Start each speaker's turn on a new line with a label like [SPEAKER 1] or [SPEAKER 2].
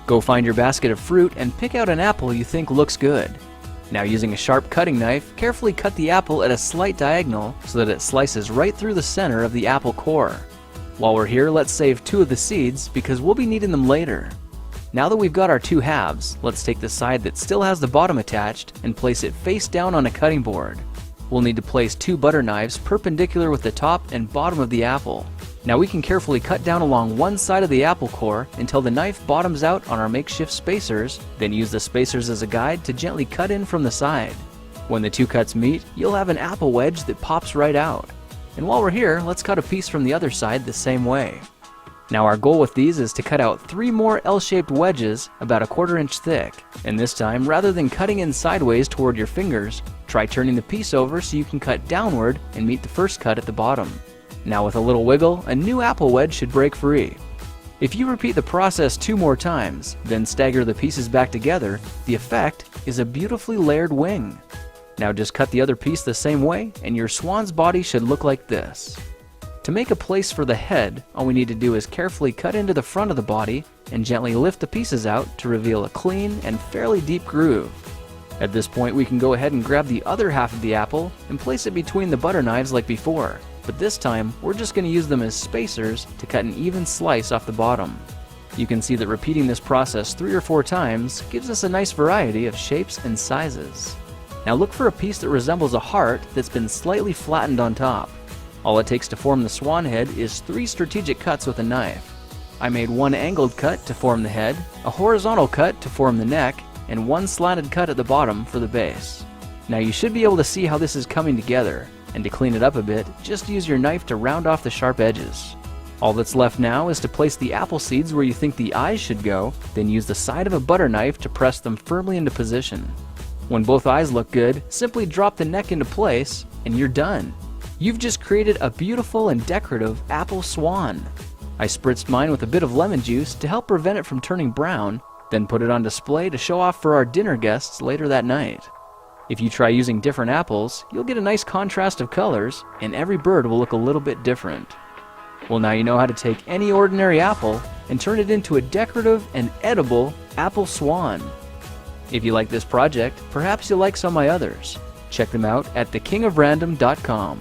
[SPEAKER 1] Go find your basket of fruit and pick out an apple you think looks good. Now, using a sharp cutting knife, carefully cut the apple at a slight diagonal so that it slices right through the center of the apple core. While we're here, let's save 2 of the seeds because we'll be needing them later. Now that we've got our 2 halves, let's take the side that still has the bottom attached and place it face down on a cutting board. We'll need to place 2 butter knives perpendicular with the top and bottom of the apple. Now we can carefully cut down along one side of the apple core until the knife bottoms out on our makeshift spacers, then use the spacers as a guide to gently cut in from the side. When the 2 cuts meet, you'll have an apple wedge that pops right out. And while we're here, let's cut a piece from the other side the same way. Now our goal with these is to cut out 3 more L-shaped wedges about 1/4 inch thick. And this time, rather than cutting in sideways toward your fingers, try turning the piece over so you can cut downward and meet the first cut at the bottom. Now with a little wiggle, a new apple wedge should break free. If you repeat the process 2 more times, then stagger the pieces back together, the effect is a beautifully layered wing. Now just cut the other piece the same way and your swan's body should look like this. To make a place for the head, all we need to do is carefully cut into the front of the body and gently lift the pieces out to reveal a clean and fairly deep groove. At this point, we can go ahead and grab the other half of the apple and place it between the butter knives like before, but this time we're just going to use them as spacers to cut an even slice off the bottom. You can see that repeating this process 3 or 4 times gives us a nice variety of shapes and sizes. Now look for a piece that resembles a heart that's been slightly flattened on top. All it takes to form the swan head is 3 strategic cuts with a knife. I made 1 angled cut to form the head, a horizontal cut to form the neck, and 1 slanted cut at the bottom for the base. Now you should be able to see how this is coming together, and to clean it up a bit, just use your knife to round off the sharp edges. All that's left now is to place the apple seeds where you think the eyes should go, then use the side of a butter knife to press them firmly into position. When both eyes look good, simply drop the neck into place, and you're done. You've just created a beautiful and decorative apple swan. I spritzed mine with a bit of lemon juice to help prevent it from turning brown, then put it on display to show off for our dinner guests later that night. If you try using different apples, you'll get a nice contrast of colors, and every bird will look a little bit different. Well, now you know how to take any ordinary apple and turn it into a decorative and edible apple swan. If you like this project, perhaps you'll like some of my others. Check them out at thekingofrandom.com.